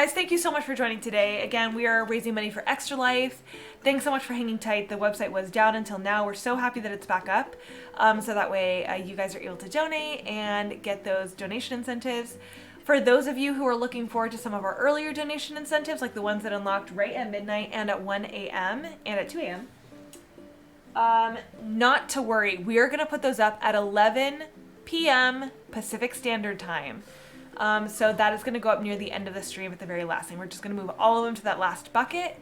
Guys, thank you so much for joining today. Again, we are raising money for Extra Life. Thanks so much for hanging tight. The website was down until now. We're so happy that it's back up. So that way you guys are able to donate and get those donation incentives. For those of you who are looking forward to some of our earlier donation incentives, like the ones that unlocked right at midnight and at 1 a.m. and at 2 a.m., not to worry. We are going to put those up at 11 p.m. Pacific Standard Time. So that is going to go up near the end of the stream at the very last thing. We're just going to move all of them to that last bucket.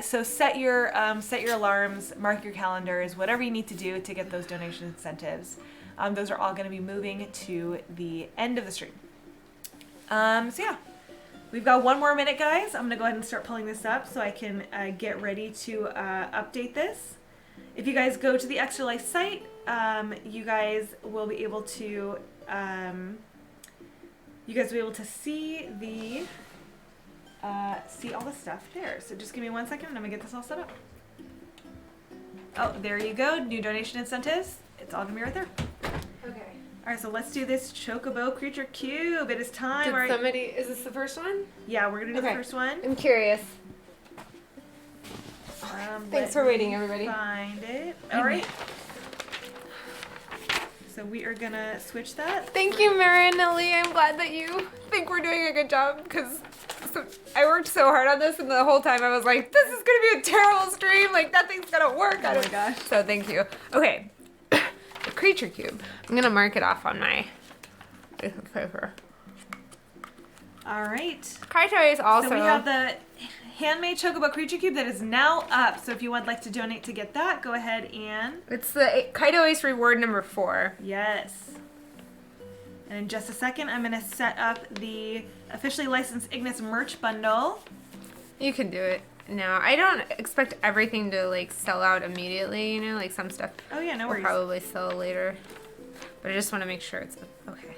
So set your alarms, mark your calendars, whatever you need to do to get those donation incentives. Those are all going to be moving to the end of the stream. So yeah, we've got one more minute, guys. I'm going to go ahead and start pulling this up so I can get ready to update this. If you guys go to the Extra Life site, you guys will be able to see all the stuff there. So just give me 1 second and I'm gonna get this all set up. Oh, there you go. New donation incentives. It's all gonna be right there. Okay. All right, so let's do this Chocobo Creature Cube. It is time. Is this the first one? Yeah, we're gonna do the first one. I'm curious. Thanks for waiting, everybody. Find it. All right. So we are gonna switch that. Thank you, Marinelli. I'm glad that you think we're doing a good job because I worked so hard on this, and the whole time I was like, "This is gonna be a terrible stream. Like nothing's gonna work." Oh my gosh. So thank you. Okay, the creature cube. I'm gonna mark it off on my paper. All right. Kaito is also. So we have the handmade Chocobo Creature Cube that is now up. So if you would like to donate to get that, go ahead and... It's the Kaito Ace reward number 4. Yes. And in just a second, I'm going to set up the officially licensed Ignis merch bundle. You can do it now. I don't expect everything to like sell out immediately, you know, like some stuff. Oh yeah, no worries. Will probably sell later. But I just want to make sure it's okay.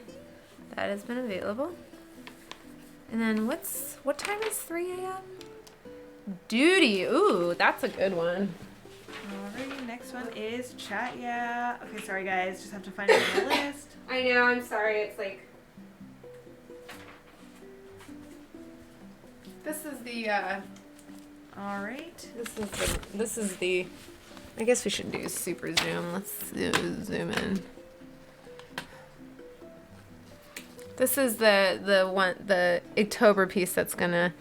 That has been available. And then what time is 3 a.m.? Duty. Ooh, that's a good one. Alrighty, next one is chat. Yeah. Okay, sorry guys, just have to find it on the list. I know. I'm sorry. It's like this is the. All right. This is the. I guess we should do super zoom. Let's zoom in. This is the October piece that's gonna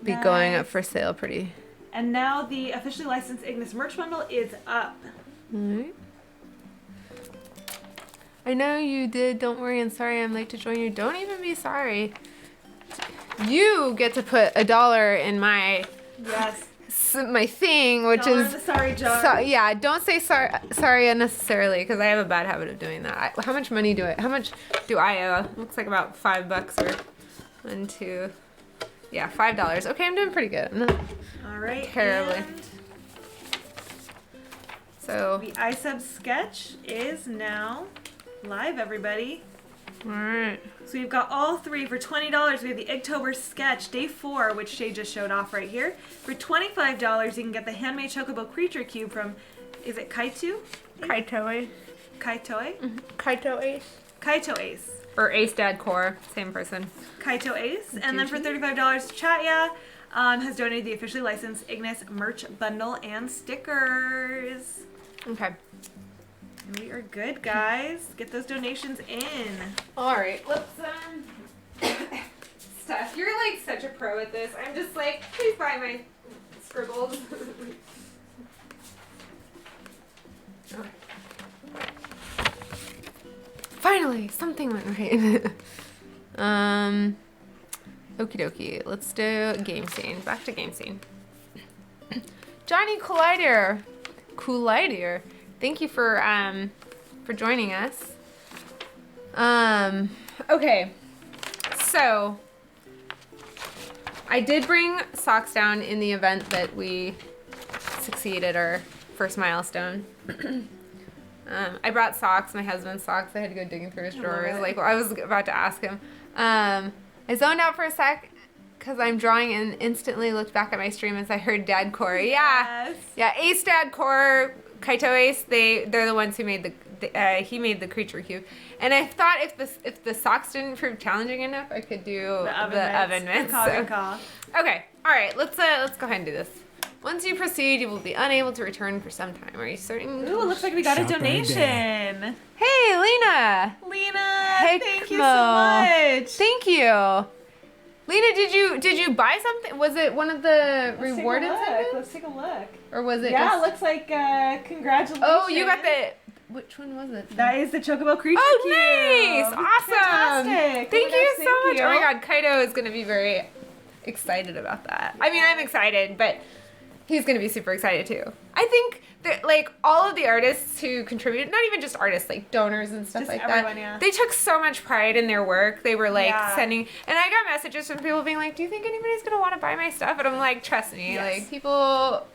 be going up for sale pretty. And now the officially licensed Ignis merch bundle is up. Alright. I know you did. Don't worry. I'm sorry I'm late to join you. Don't even be sorry. You get to put $1 in my my thing, which is the sorry jar. Yeah, don't say sorry unnecessarily because I have a bad habit of doing that. How much money do I owe? Looks like about $5 or 1, 2. Yeah, $5. Okay, I'm doing pretty good. I'm not terribly. And so the ISEB sketch is now live, everybody. All right. So we've got all 3 for $20. We have the Inktober sketch, day 4, which Shay just showed off right here. For $25, you can get the handmade Chocobo Creature Cube from, is it Kaito? Kaito. Kaito? Mm-hmm. Kaito Ace. Kaito Ace. Or Ace Dad Core, same person. Kaito Ace. And then for $35, Chatya has donated the officially licensed Ignis merch bundle and stickers. Okay. And we are good, guys. Get those donations in. All right, let's Steph, you're like such a pro at this. I'm just like, please buy my scribbles. Okay. Finally, something went right. Okie dokie. Let's do game scene. Back to game scene. Johnny Collider. Thank you for joining us. Okay. So I did bring socks down in the event that we succeeded our first milestone. I brought socks, my husband's socks. I had to go digging through his drawers. Like I was about to ask him. I zoned out for a sec because I'm drawing and instantly looked back at my stream as I heard Dad Core. Yeah, Yes. yeah. Ace Dad Core, Kaito Ace. They're the ones who made he made the creature cube, and I thought if the socks didn't prove challenging enough, I could do the oven mitts. Good call. Okay, all right, let's go ahead and do this. Once you proceed, you will be unable to return for some time. Are you certain? Ooh, it looks like we got a donation. Hey, Lena. Thank you so much. Thank you. Lena, did you buy something? Was it one of the reward incentives? Let's take a look. Or was it? Yeah, just... it looks like congratulations. Oh, you got the. Which one was it? That is the Chocobo creature cube. Nice! Awesome! Fantastic! Thank you so much. Oh my God, Kaido is gonna be very excited about that. I mean, I'm excited, but he's gonna be super excited too. I think that like all of the artists who contributed, not even just artists, like donors and stuff just like everyone, that, yeah. they took so much pride in their work. They were like sending, and I got messages from people being like, "Do you think anybody's gonna want to buy my stuff?" And I'm like, "Trust me, like people,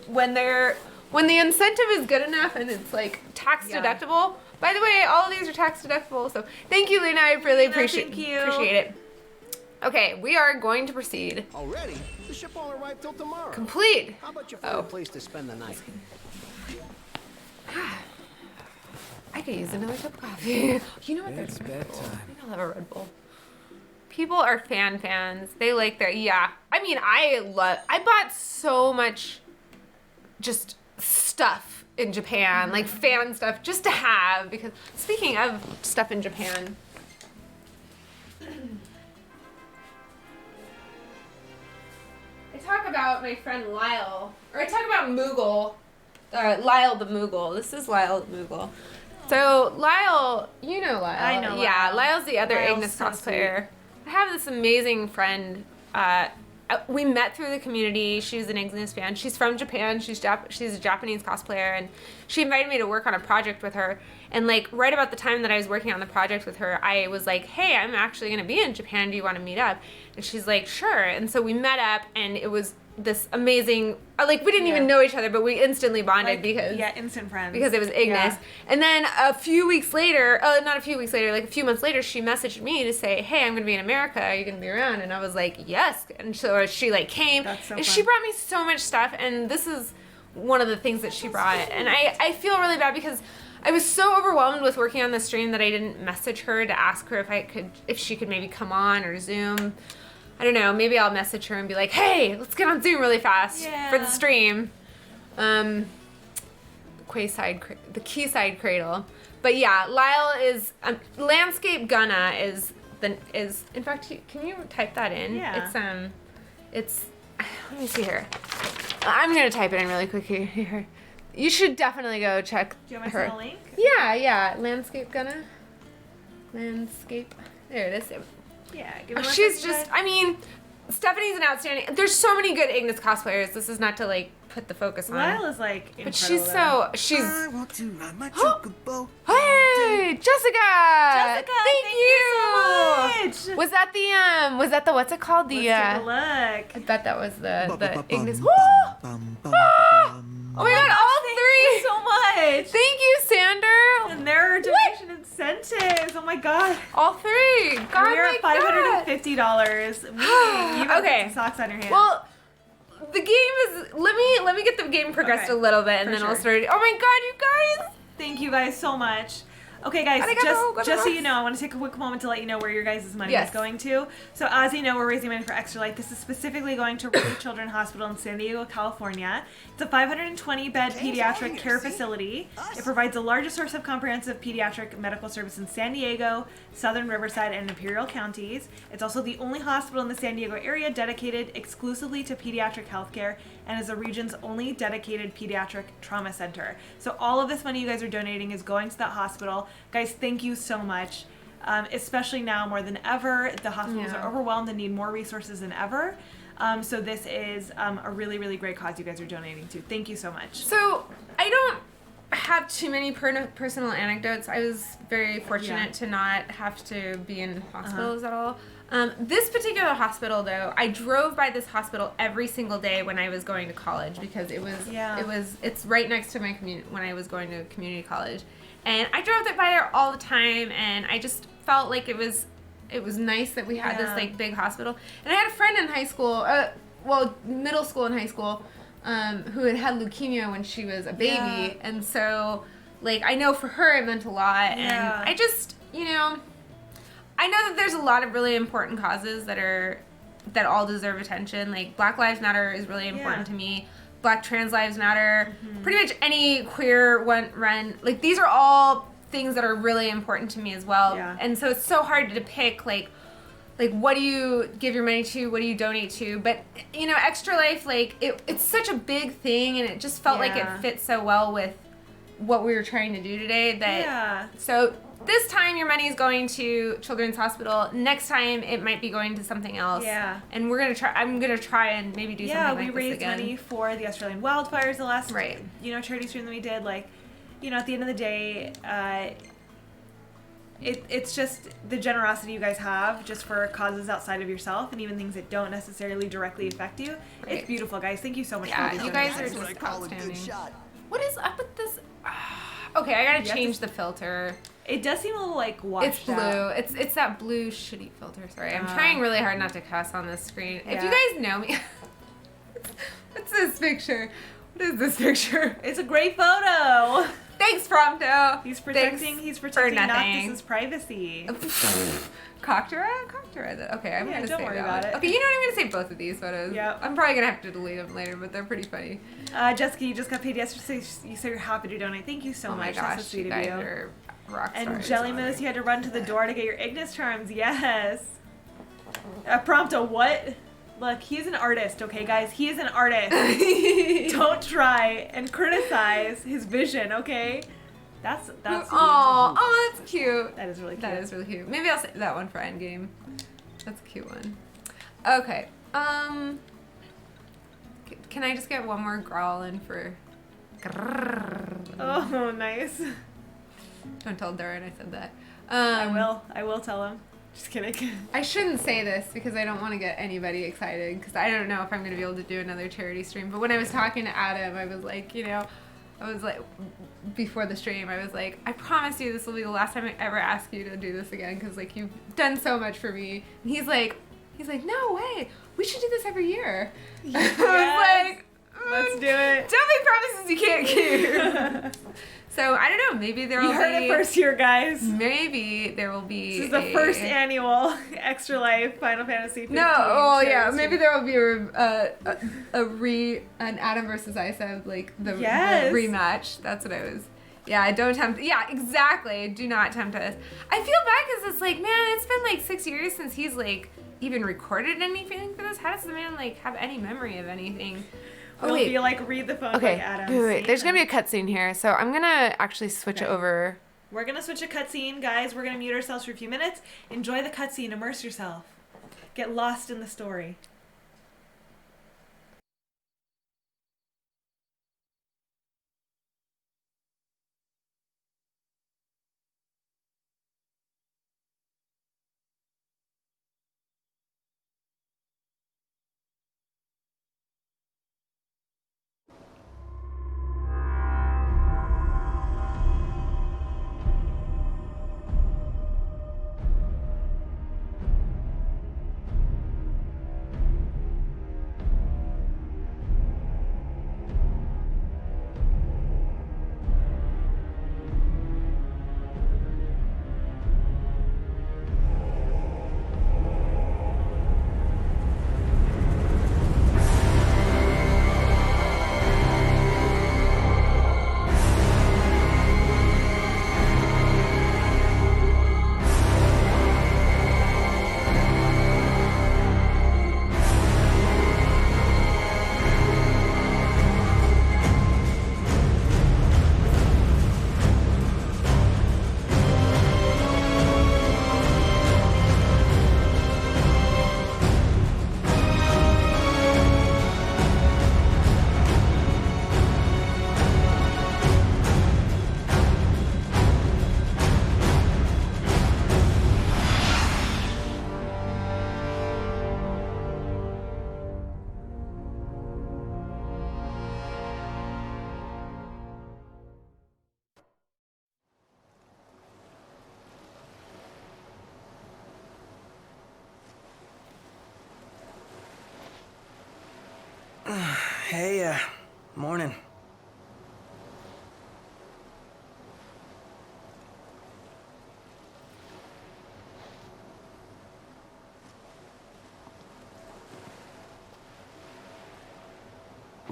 when the incentive is good enough and it's like tax deductible." By the way, all of these are tax deductible, so thank you, Lena. I really appreciate it. Okay, we are going to proceed. Already? The ship won't arrive till tomorrow. Complete. How about you find a place to spend the night? I could use another cup of coffee. You know what? It's bedtime. I'll have a Red Bull. People are fans. They like their, I mean, I bought so much just stuff in Japan, like fan stuff, just to have, because speaking of stuff in Japan, I talk about my friend Lyle, or I talk about Moogle, Lyle the Moogle. This is Lyle the Moogle. So Lyle, you know Lyle. I know Lyle. Yeah, Lyle's the other Lyle's Ignis so cosplayer. I have this amazing friend. We met through the community. She's an Ignis fan. She's from Japan. She's a Japanese cosplayer, and she invited me to work on a project with her. And like right about the time that I was working on the project with her, I was like, "Hey, I'm actually gonna be in Japan. Do you want to meet up?" And she's like, "Sure." And so we met up, and it was this amazing. Like we didn't even know each other, but we instantly bonded because instant friends because it was Ignis. Yeah. And then a few weeks later, not a few weeks later, like a few months later, she messaged me to say, "Hey, I'm gonna be in America. Are you gonna be around?" And I was like, "Yes." And so she like came. That's so and fun. she brought me so much stuff, and this is one of the things that she brought. And I feel really bad because I was so overwhelmed with working on the stream that I didn't message her to ask her if she could maybe come on or Zoom. I don't know, maybe I'll message her and be like, "Hey, let's get on Zoom really fast for the stream." The Quayside Cradle. But yeah, Lyle is Landscape Gunna is in fact, can you type that in? Yeah. It's let me see here. I'm going to type it in really quick here. You should definitely go check Do you want me to her. send a link? Yeah, Landscape Gunna. Landscape. There it is. Yeah, give me one She's second, just, guys. I mean, Stephanie's an outstanding, there's so many good Ignis cosplayers. This is not to like put the focus on. Lyle is like incredible. But she's I want to ride my chocobo. Hey, Jessica! thank you so much. Was that the what's it called? The Let's take a I look. bet that was the Ignis. Bum, Oh my god, all Thank three! you so much. Thank you, Sander! And there are donation incentives. Oh my god. All three! God, We're my at God. $550. You gotta Okay. get some socks on your hands. Well, the game is. Let me get the game progressed Okay, a little bit, and for then I'll sure. start. Oh my god, you guys! Thank you guys so much. Okay, guys, Arigato just so you gozaimasu. know, I want to take a quick moment to let you know where your guys' money Yes. is going to. So, as you know, we're raising money for Extra Life. This is specifically going to Rady Children's Hospital in San Diego, California. It's a 520-bed pediatric care facility. It provides the largest source of comprehensive pediatric medical service in San Diego, Southern Riverside, and Imperial counties. It's also the only hospital in the San Diego area dedicated exclusively to pediatric healthcare and is the region's only dedicated pediatric trauma center. So all of this money you guys are donating is going to that hospital. Guys, thank you so much. Especially now more than ever, the hospitals are overwhelmed and need more resources than ever. So this is a really, really great cause you guys are donating to. Thank you so much. So I don't have too many personal anecdotes. I was very fortunate to not have to be in hospitals at all. This particular hospital, though, I drove by this hospital every single day when I was going to college because it's right next to my community when I was going to community college, and I drove by there all the time, and I just felt like it was nice that we had this like big hospital. And I had a friend in high school, middle school and high school, who had leukemia when she was a baby, and so like, I know for her it meant a lot. Yeah. And I just, you know, I know that there's a lot of really important causes that all deserve attention. Like, Black Lives Matter is really important to me. Black trans lives matter. Pretty much any queer run. Like, these are all things that are really important to me as well. Yeah. And so it's so hard to pick, like what do you give your money to? What do you donate to? But, you know, Extra Life, like, it's such a big thing, and it just felt like it fit so well with what we were trying to do today. So this time your money is going to Children's Hospital. Next time it might be going to something else. Yeah. And I'm gonna try and maybe do something like this again. Yeah, we raised money for the Australian wildfires the last charity stream that we did. Like, you know, at the end of the day, it's just the generosity you guys have just for causes outside of yourself and even things that don't necessarily directly affect you. Right. It's beautiful, guys. Thank you so much for you guys are just outstanding. What is up with this? Okay, I gotta change the filter. It does seem a little like washed It's blue. out. It's that blue shitty filter. Sorry, I'm trying really hard not to cuss on this screen. Yeah. If you guys know me, what's this picture? What is this picture? It's a great photo. Thanks, Prompto. He's protecting Noctis' privacy. Coctera? Okay, I'm gonna don't say worry that about one. it. Okay, you know what? I'm gonna say both of these photos. Yeah. I'm probably gonna have to delete them later, but they're pretty funny. Jessica, you just got paid yesterday. You said you're happy to donate. Thank you so much. Oh my gosh, That's so sweet you of guys you. are rock stars. And Jelly Moose, you had to run to the door to get your Ignis charms. Yes. Prompto, what? Look, he's an artist, okay, guys? He is an artist. Don't try and criticize his vision, okay? That's oh, that's cute. That is really cute. That is really cute. Maybe I'll save that one for Endgame. That's a cute one. Okay. Can I just get one more growl in for? Oh, nice. Don't tell Darin I said that. I will tell him. Just kidding. I shouldn't say this because I don't want to get anybody excited because I don't know if I'm going to be able to do another charity stream. But when I was talking to Adam, I was like, you know, before the stream, I was like, I promise you this will be the last time I ever ask you to do this again because, like, you've done so much for me. And he's like, no way. We should do this every year. Yes. I was like, let's do it. Don't make promises you can't keep. So, I don't know. Maybe there will be... You heard it first here, guys. Maybe there will be This is the first annual Extra Life Final Fantasy 15. No, oh yeah. Maybe there will be an Adam versus ISEB, like the rematch. That's what I was... Yeah, don't tempt... Yeah, exactly. Do not tempt us. I feel bad because it's like, man, it's been like 6 years since he's like even recorded anything for this. How does the man like have any memory of anything? Oh, wait. Be like, read the phone like Adam. Wait. There's going to be a cutscene here, so I'm going to actually switch over. We're going to switch a cutscene, guys. We're going to mute ourselves for a few minutes. Enjoy the cutscene. Immerse yourself. Get lost in the story. Hey, morning.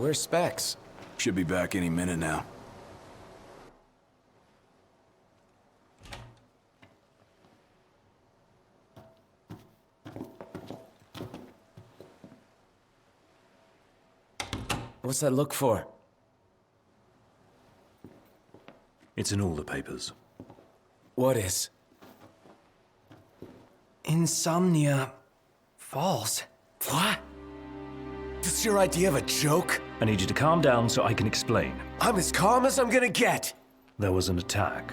Where's Specs? Should be back any minute now. What's that look for? It's in all the papers. What is? Insomnia Falls. What? This your idea of a joke? I need you to calm down so I can explain. I'm as calm as I'm gonna get. There was an attack.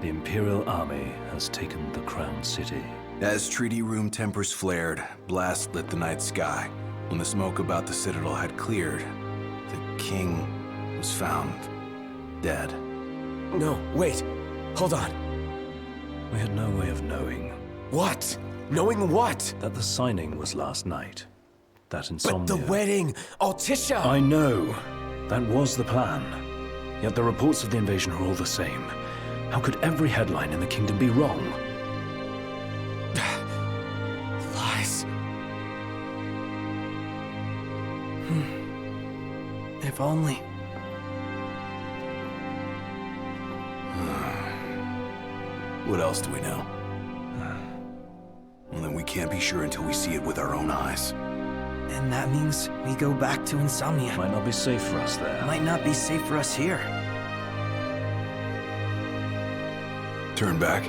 The Imperial Army has taken the Crown City. As treaty room tempers flared, blast lit the night sky. When the smoke about the Citadel had cleared, the king was found dead. No, wait. Hold on. We had no way of knowing What? Knowing what? that the signing was last night. That insomnia. But the wedding! Altisha! I know. That was the plan. Yet the reports of the invasion are all the same. How could every headline in the kingdom be wrong? Lies. If only. What else do we know? Well, then we can't be sure until we see it with our own eyes. And that means we go back to Insomnia. Might not be safe for us there. Might not be safe for us here. Turn back.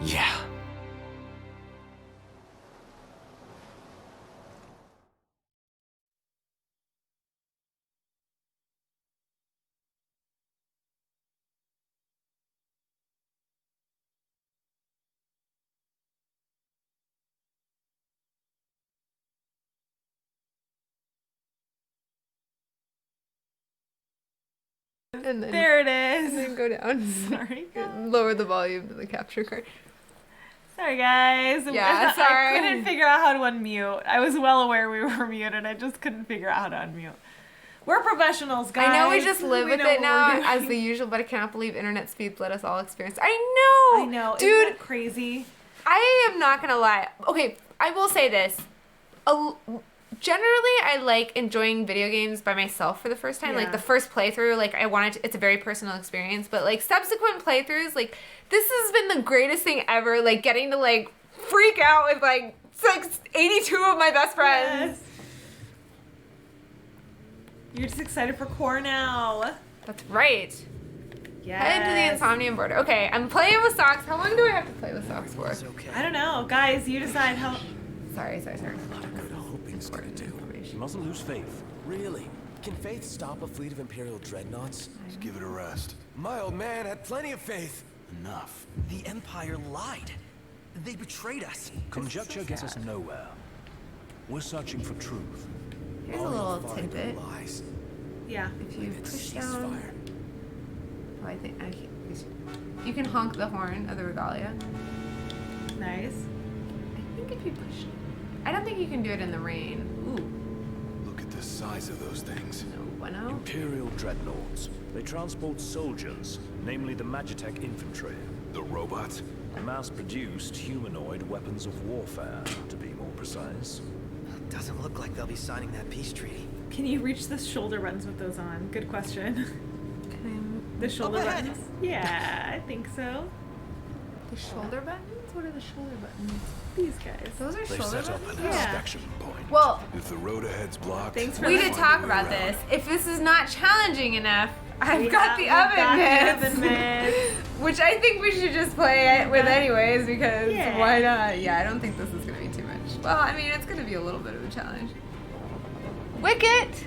Yeah. And then, There it is. and then go down. Sorry, guys. Lower the volume to the capture card. Sorry, guys. Yeah, sorry. I couldn't figure out how to unmute. I was well aware we were muted. I just couldn't figure out how to unmute. We're professionals, guys. I know we just live We with know it what now we're as doing. the usual, but I cannot believe internet speeds let us all experience. I know, I know. Isn't dude. that crazy? I am not gonna lie. Okay, I will say this. Generally, I like enjoying video games by myself for the first time. Yeah. Like the first playthrough, like I wanted to, it's a very personal experience. But like subsequent playthroughs, like this has been the greatest thing ever. Like getting to like freak out with like 82 of my best friends. Yes. You're just excited for core now. That's right. Yes. Head to the Insomnia border. Okay, I'm playing with socks. How long do I have to play with socks for? It's okay. I don't know. Guys, you decide how... Sorry. Good hoping's gonna do. You mustn't lose faith. Really? Can Faith stop a fleet of Imperial dreadnoughts? Just give it a rest. My old man had plenty of faith. Enough. The Empire lied. They betrayed us. Conjecture gets us nowhere. We're searching for truth. Here's a little Find tidbit. lies. Yeah. If you It's push down, ceasefire. oh, I think you can honk the horn of the regalia. Nice. I think if you push, I don't think you can do it in the rain. Ooh, Look at the size of those things. no bueno. Imperial dreadnoughts. They transport soldiers, namely the Magitech infantry. The robots. Mass-produced humanoid weapons of warfare, to be more precise. Doesn't look like they'll be signing that peace treaty. Can you reach the shoulder buttons with those on? Good question. The shoulder ahead. buttons? Yeah, I think so. The shoulder buttons? What are the shoulder buttons? These guys. Those are They've shoulder set up buttons? an Yeah. inspection point. Well, If the road ahead's blocked... Thanks for we the- did talk about this. If this is not challenging enough, I've We got got- the we've got oven the mitts. oven mitts. Which I think we should just play it with anyways, because Yeah. why not? Yeah, I don't think this is going to be too much. Well, I mean, it's going to be a little bit of a challenge. Wicket!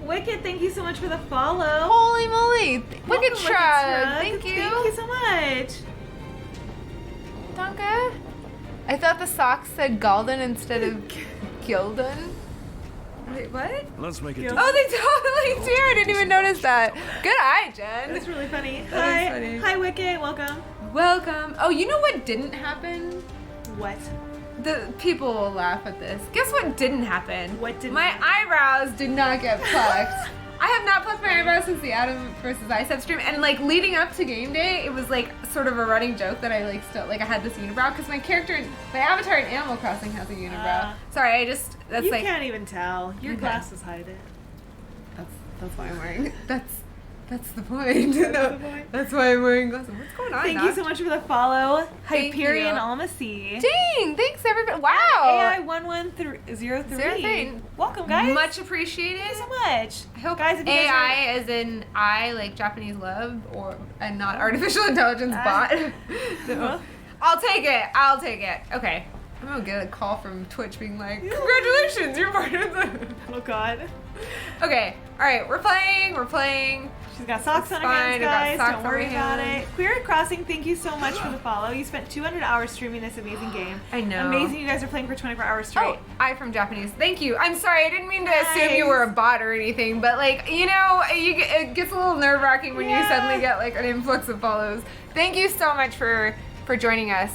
Wicked, thank you so much for the follow. Holy moly! Welcome, Wicket Shrug! Shrug. Thank you! Thank you so much. Donka? I thought the socks said Galden instead of Gildan. Wait, what? Let's make it. Gil- Oh, they totally do! I didn't even notice that. Good eye, Jen. That's really funny. That is Hi. funny. Hi, Wicked. Welcome. Welcome. Oh, you know what didn't happen? What? The people will laugh at this. Guess what didn't happen? What didn't My happen? eyebrows did not get plucked. I have not plucked my eyebrows since the Adam versus ISEB stream, and like leading up to game day, it was like sort of a running joke that I like still like I had this unibrow because my avatar in Animal Crossing has a unibrow. Sorry, that's you like can't even tell. Your glasses hide it. that's why I'm wearing. That's the point. That's why I'm wearing glasses. What's going on? Thank you so much for the follow, Thank Hyperion you. Almacy. Dang! Thanks everybody. Wow. AI1103. Welcome, guys. Much appreciated. Thank you so much. I hope guys, if you guys AI as in I like Japanese love and not artificial intelligence bot. No. I'll take it. Okay. I'm gonna get a call from Twitch being like, congratulations, you're part of the Oh god. Okay. Alright, we're playing. She's got socks on her hands, guys. Don't worry about it. Queer Crossing, thank you so much for the follow. You spent 200 hours streaming this amazing game. I know. Amazing you guys are playing for 24 hours straight. Oh, I from Japanese. Thank you. I'm sorry. I didn't mean to assume you were a bot or anything, but like, you know, it gets a little nerve-wracking when you suddenly get like an influx of follows. Thank you so much for joining us.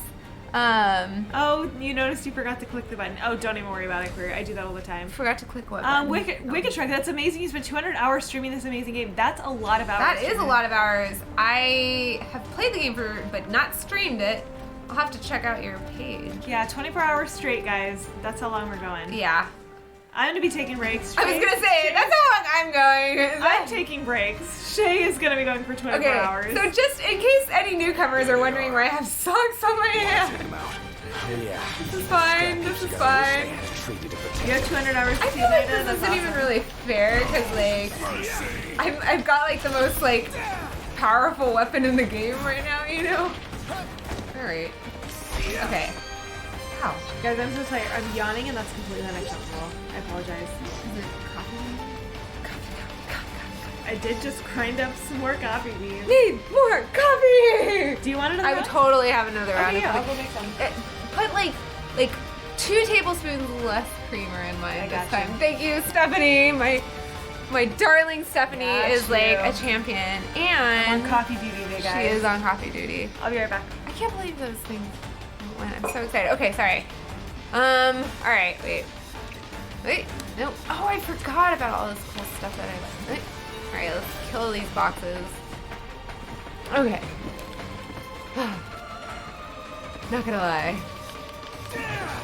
Oh, you noticed you forgot to click the button. Oh, don't even worry about it, Queer. I do that all the time. Forgot to click what button? Wicked Shrek, that's amazing. You spent 200 hours streaming this amazing game. That's a lot of hours. That is a lot of hours. I have played the game but not streamed it. I'll have to check out your page. Yeah, 24 hours straight, guys. That's how long we're going. Yeah. I'm gonna be taking breaks. I was gonna say, that's how long I'm going. I'm taking breaks. Shay is gonna be going for 24 hours. So just in case any newcomers are wondering why I have socks on my hands. Yeah. This is fine. You have 200 hours to I see feel like later. this isn't even really fair because like I've got like the most like powerful weapon in the game right now, you know? Alright. Okay. Wow. Guys, I'm so sorry. I'm yawning and that's completely unacceptable. I apologize. Is it coffee? I did just grind up some more coffee beans. Need more coffee! Do you want another I would round? totally have another round. Okay, yeah, I'll of go make some. Put like 2 tablespoons less creamer in mine this got time. you. Thank you, Stephanie. My darling Stephanie is Got like you. a champion, and On coffee duty today, guys. she is on coffee duty. I'll be right back. I can't believe those things went. I'm so excited. Okay, sorry. All right, wait, no. Oh, I forgot about all this cool stuff that I. Wait. All right, let's kill these boxes. Okay. Not gonna lie.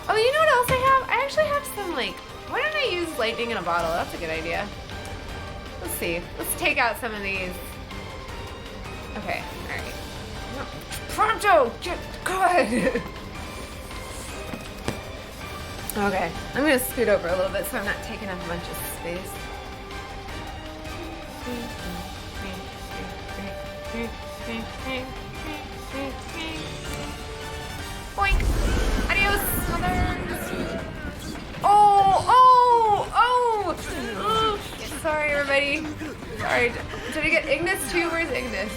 Oh, you know what else I have? I actually have some like. Why don't I use lightning in a bottle? That's a good idea. Let's see. Let's take out some of these. Okay. All right. No. Prompto, get good. Okay, I'm gonna scoot over a little bit so I'm not taking up a bunch of space. Boink! Adios, mothers! Oh! Sorry, everybody. Sorry. Did I get Ignis too? Where's Ignis?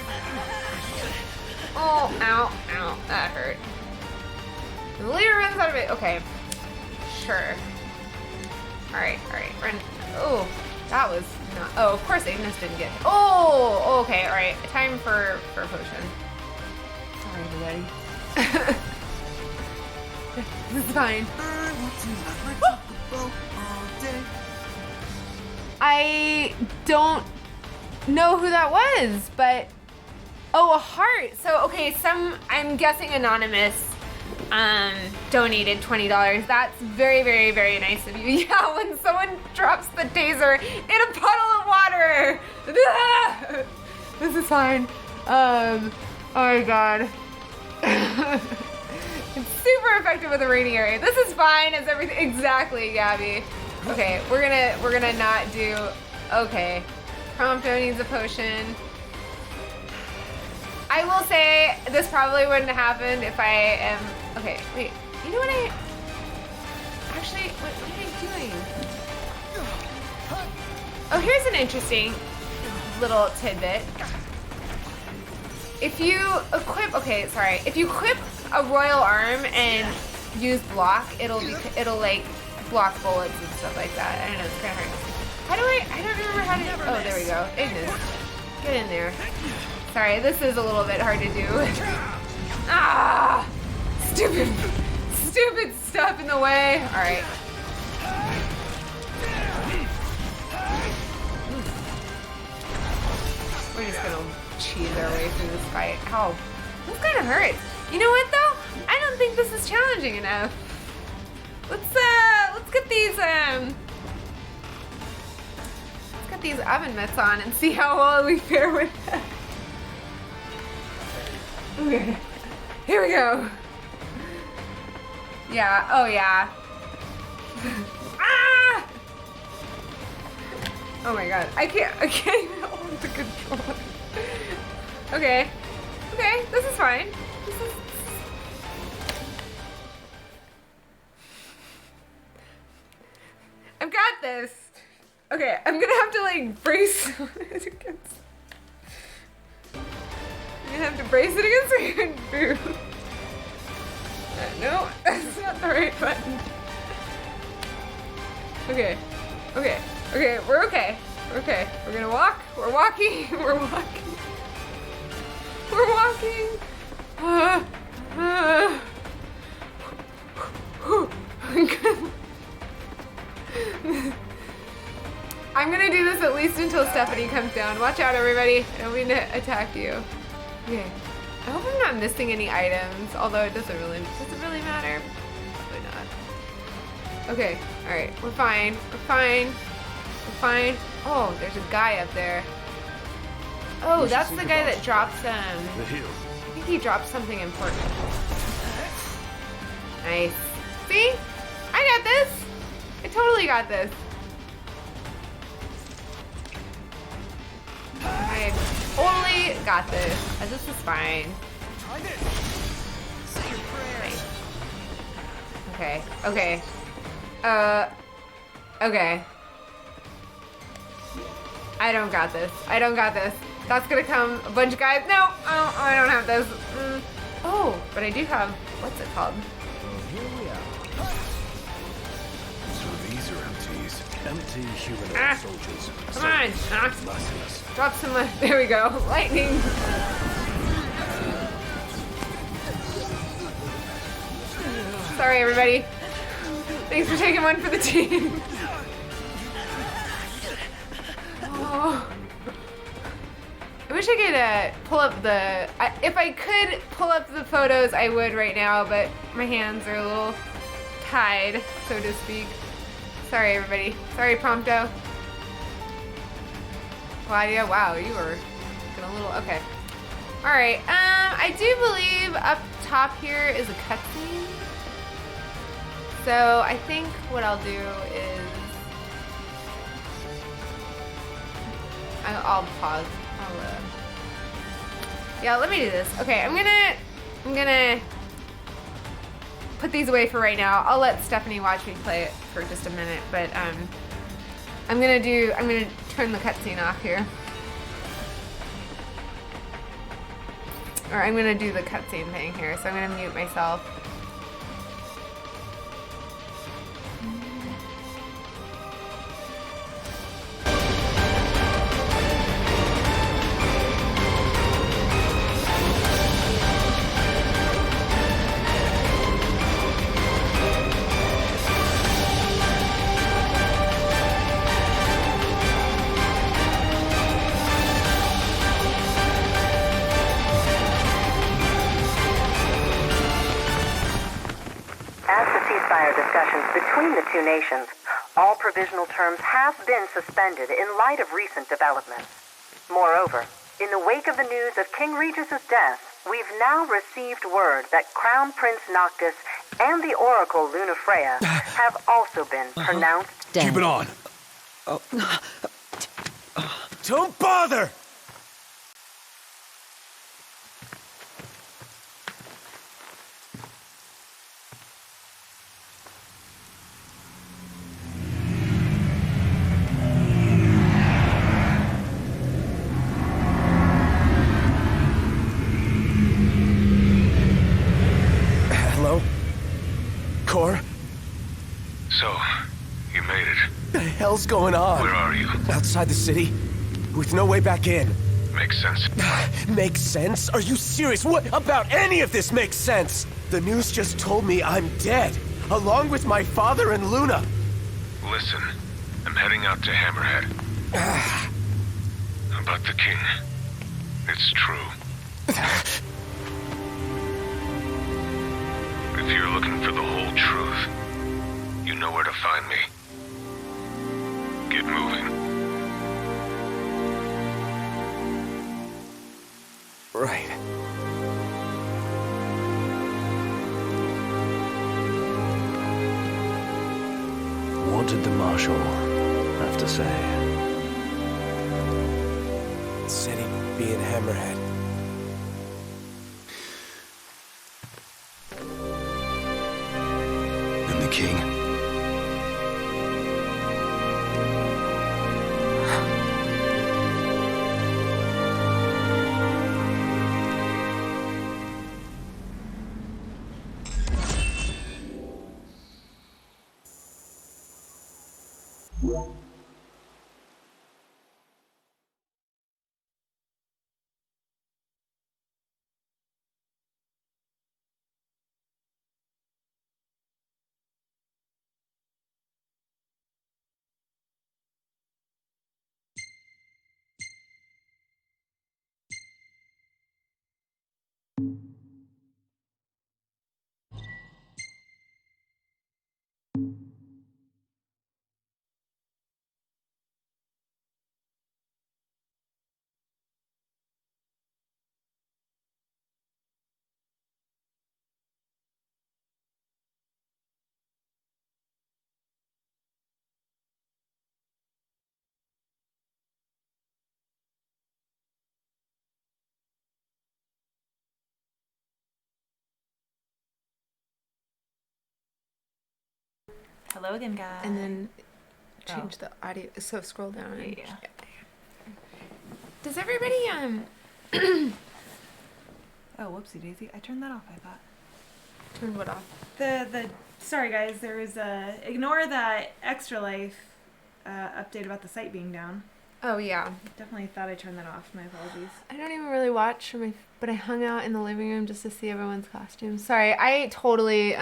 Oh, ow. That hurt. The leader runs out of it. Okay. Sure. Alright, run. Oh, that was not. Oh, of course Ignis didn't get. Oh, okay, alright. Time for a potion. Sorry, everybody. This is fine. I don't know who that was, but. Oh, a heart. So, okay, I'm guessing anonymous. Donated $20. That's very, very, very nice of you. Yeah, when someone drops the taser in a puddle of water. This is fine. Oh my god. It's super effective with a rainy area. This is fine as everything. Exactly, Gabby. Okay, we're gonna not do. Okay, Prompto needs a potion. I will say this probably wouldn't have happened if I am. Okay, wait. You know what Actually, what am I doing? Oh, here's an interesting little tidbit. If you equip, if you equip a royal arm and use block, it'll like block bullets and stuff like that. I don't know, it's kind of hard. I don't remember how to. Oh, there we go. Ignis, get in there. Sorry, this is a little bit hard to do. Ah, stupid stuff in the way. All right. We're just gonna cheese our way through this fight. Ow. This kind of hurts. You know what though? I don't think this is challenging enough. Let's get these oven mitts on and see how well we fare with that. Okay. Here we go. Yeah, oh yeah. Ah! Oh my god, I can't even hold the controller. Okay, this is fine. I've got this. Okay, I'm gonna have to like brace it against. I'm gonna have to brace it against my boot. No, that's not the right button. Okay, we're okay. We're gonna walk. We're walking. I'm gonna do this at least until Stephanie comes down. Watch out, everybody. I don't mean to attack you. Okay. I hope I'm not missing any items, although it doesn't really matter. Probably not. Okay, alright, we're fine. Oh, there's a guy up there. Oh, that's the guy that drops I think he dropped something important. Nice. See? I got this! I totally got this. I totally got this. This is fine. Nice. Okay. Okay. I don't got this. That's gonna come a bunch of guys. No, I don't have this. Oh, but I do have, what's it called? Here we are. So these are MTs. Empty humanoid soldiers. Come on, Nox. Drop some, there we go. Lightning. Sorry, everybody. Thanks for taking one for the team. Oh. I wish I could pull up the... if I could pull up the photos, I would right now, but my hands are a little tied, so to speak. Sorry, everybody. Sorry, Prompto. Claudia, wow, you were looking a little... Okay. Alright, I do believe up top here is a cutscene. So I think what I'll do is... I'll pause. Yeah, let me do this. Okay, I'm gonna put these away for right now. I'll let Stephanie watch me play it for just a minute, but I'm gonna turn the cutscene off here. Or I'm gonna do the cutscene thing here, so I'm gonna mute myself. Between the two nations, all provisional terms have been suspended in light of recent developments. Moreover, in the wake of the news of King Regis's death, we've now received word that Crown Prince Noctis and the Oracle Lunafreya have also been pronounced dead. Keep it on. Don't bother! So, you made it. The hell's going on? Where are you? Outside the city, with no way back in. Makes sense. Makes sense? Are you serious? What about any of this makes sense? The news just told me I'm dead, along with my father and Luna. Listen, I'm heading out to Hammerhead. About the king. it's true. If you're looking for the whole truth, you know where to find me. Get moving. Right. What did the Marshal have to say? Said he'd be in Hammerhead. And the king? Hello again, guys. And then change the audio. So scroll down. And Yeah. Does everybody Oh, whoopsie daisy. I turned that off, I thought. turn what off? Sorry guys, there was ignore that Extra Life update about the site being down. Oh yeah. Definitely thought I turned that off. My apologies. I don't even really watch but I hung out in the living room just to see everyone's costumes. Sorry, I totally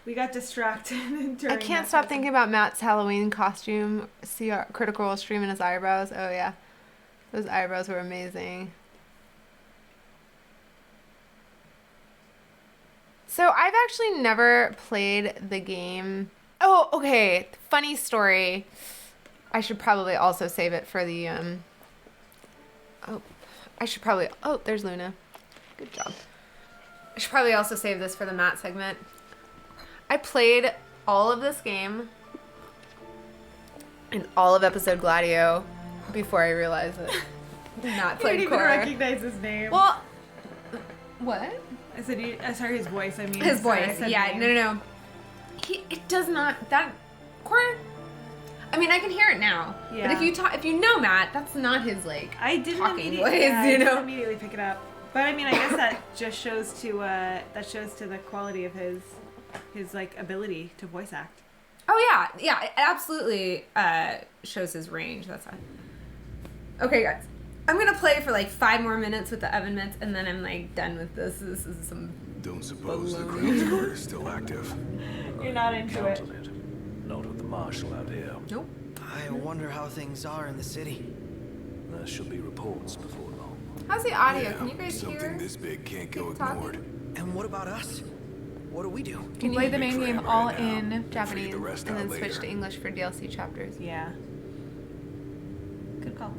We got distracted during I can't stop thinking about Matt's Halloween costume. See our Critical Role stream and his eyebrows. Oh yeah. Those eyebrows were amazing. So I've actually never played the game. Oh, okay. Funny story. I should probably also save it for the Oh, there's Luna. Good job. I should probably also save this for the Matt segment. I played all of this game and all of episode Gladio before I realized that Matt played I didn't even Cora. recognize his name. Well, what? I said, sorry, his voice. I mean, His sorry, I voice. said Yeah, name. no. It does not. That Cora. I mean, I can hear it now. Yeah. But if you know Matt, that's not his I didn't talking immediately, voice, yeah, I you know? didn't immediately pick it up. But I mean, I guess that just shows to the quality of his like ability to voice act. Oh yeah, it absolutely shows his range. That's fine. Okay, guys, I'm gonna play for like 5 more minutes with the Evan mitts, and then I'm like done with this. This is some. Don't suppose the Crown's Guard is still active. You're not into Count it. on it. Not with the Marshal out here. Nope. I wonder how things are in the city. There should be reports before long. How's the audio? Yeah, Can you guys something hear? this big can't go Keep talking? ignored. And what about us? What do we do? Can you play the main game all right now. in Figure Japanese the rest and out then switch later. to English for DLC chapters? Yeah. Good call.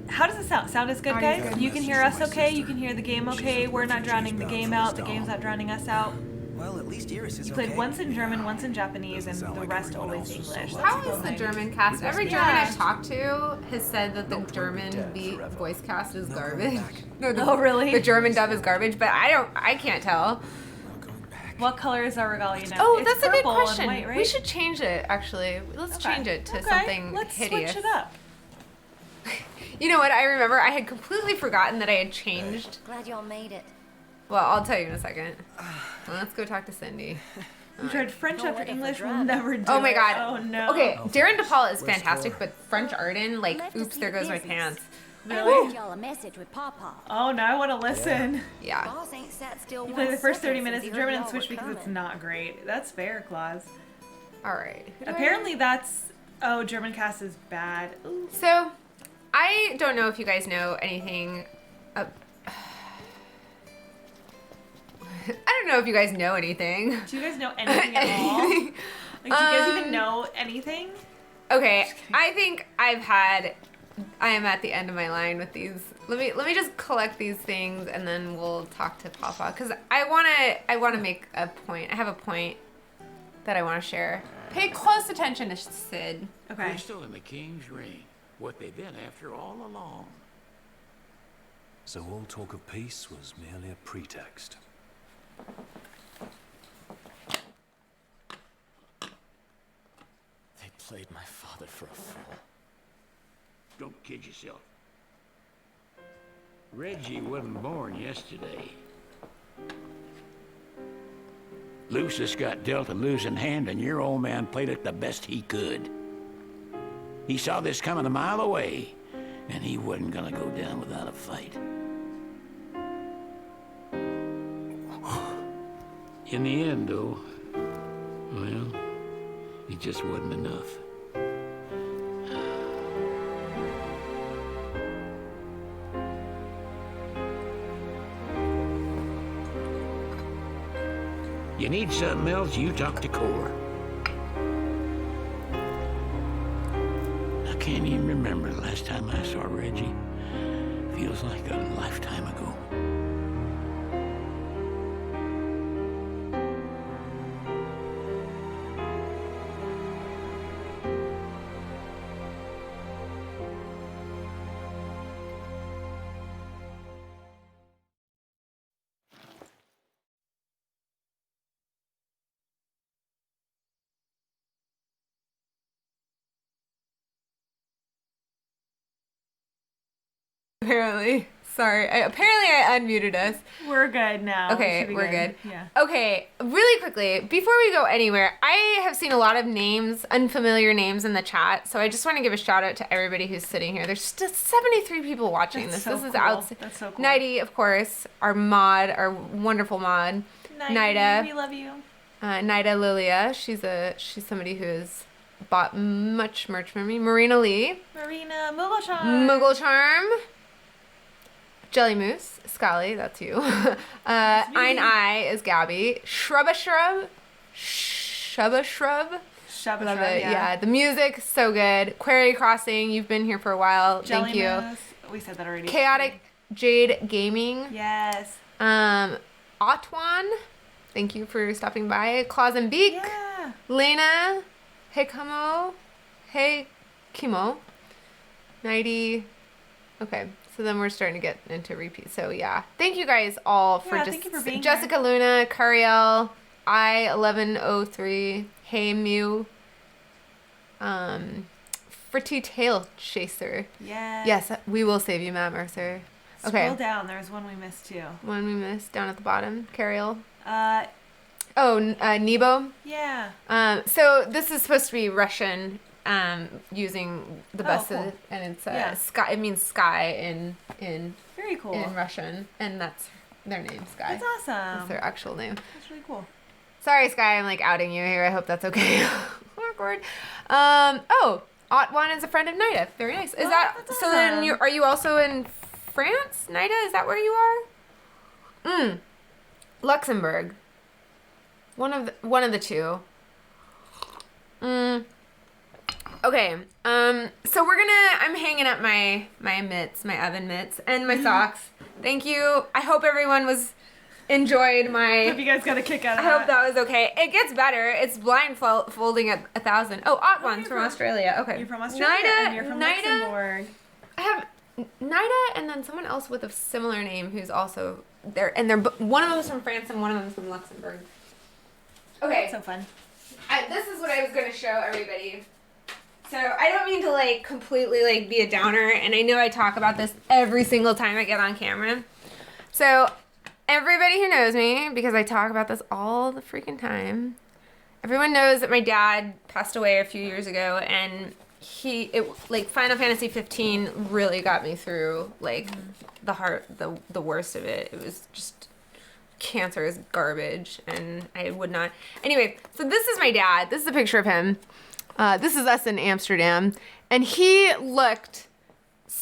How does it sound? Sound is good, Audio's guys? good. You can hear us okay? You can hear the game okay? We're not drowning the game out. The game's not drowning us out. Well, at least Iris is You played okay. once in German, once in Japanese, and Doesn't sound the like rest everyone always else was English. so That's How a good is the thing. German cast? Every German Yeah. I've talked to has said that the German voice cast is garbage. No, Oh, really? The German dub is garbage, but I can't tell. What color is our regalia now? Oh, It's that's a good purple and question. white, right? We should change it, actually. Let's Okay. change it to Okay, something let's hideous. switch it up. You know what? I remember I had completely forgotten that I had changed. Glad y'all made it. Well, I'll tell you in a second. Well, let's go talk to Cindy. We tried French Don't after let it English, for we'll driving. never do Oh my it. god. Oh no. Okay, Darin DePaula is Where's fantastic, Cora? but French Ardyn, like, Left to oops, see there goes my business. pants. I Really? left y'all a message with Pawpaw. Oh, now I want to listen. Yeah. Boss ain't sat still You one play the first 30 second minutes since of he heard German and y'all switch were because it's coming. not great. That's fair, Claus. All right. Apparently that's... Oh, German cast is bad. Ooh. So, I don't know if you guys know anything. I don't know if you guys know anything. Do you guys know anything at all? Like, do you guys even know anything? Okay, I think I am at the end of my line with these. Let me just collect these things and then we'll talk to Papa, because I wanna make a point. I have a point that I want to share. Pay close attention to Sid. Okay. We're still in the king's ring. What they've been after all along. So all talk of peace was merely a pretext. They played my father for a fool. Don't kid yourself. Reggie wasn't born yesterday. Lucis got dealt a losing hand, and your old man played it the best he could. He saw this coming a mile away, and he wasn't gonna go down without a fight. In the end, though, well, it just wasn't enough. You need something else, you talk to Core. I can't even remember the last time I saw Reggie. Feels like a lifetime ago. Apparently. Sorry. Apparently I unmuted us. We're good now. Okay, We should be we're good. Yeah. Okay, really quickly, before we go anywhere, I have seen a lot of names, unfamiliar names in the chat, so I just want to give a shout out to everybody who's sitting here. There's just 73 people watching That's this. so This is cool. outside. That's so cool. Nighty, of course, our mod, our wonderful mod. Nida. We love you. Nida Lilia. She's somebody who has bought much merch from me. Marina Lee. Marina Moogle Charm. Moogle Charm. Jelly Moose, Scully, that's you. Ein Eye is Gabby. Shrubba Shrub. Love it. Yeah, the music so good. Quarry Crossing, you've been here for a while. Jelly Thank you. Moose. We said that already. Chaotic Jade Gaming. Yes. Otwan, thank you for stopping by. Claws and Beak. Yeah. Lena. Hey Kamo. Hey Kimo. Nighty. Okay. So then we're starting to get into repeats. So yeah, thank you guys all for thank you for being Jessica here. Luna, Cariel, I1103, Hey Mew, Fritty Tail Chaser. Yes. Yes, we will save you, Matt Mercer. Okay. Scroll down. There's one we missed too. One we missed down at the bottom. Cariel. Uh. Nebo. Yeah. So this is supposed to be Russian. Using the best cool. of it, and it's Yeah. sky. It means sky in Very cool. in Russian, and that's their name, Sky. That's awesome. That's their actual name. That's really cool. Sorry, Sky, I'm like outing you here. I hope that's okay. Awkward. Oh, Otwan is a friend of Nida. Very nice. Is that that's so? Then awesome. are you also in France, Nida? Is that where you are? Luxembourg. One of the two. Okay, so I'm hanging up my mitts, my oven mitts, and my socks. Thank you. I hope everyone enjoyed my... Hope you guys got a kick out of I hope that was okay. It gets better. It's blindfolding at 1,000. Oh, Otwan's from Australia. Okay. You're from Australia and you're from Luxembourg. I have Nida and then someone else with a similar name who's also there. And one of them is from France and one of them is from Luxembourg. Okay. That's so fun. This is what I was going to show everybody. So I don't mean to completely be a downer, and I know I talk about this every single time I get on camera. So everybody who knows me, because I talk about this all the freaking time, everyone knows that my dad passed away a few years ago, and Final Fantasy 15 really got me through the worst of it. It was just cancerous garbage, and I would not. Anyway, so this is my dad. This is a picture of him. This is us in Amsterdam, and he looked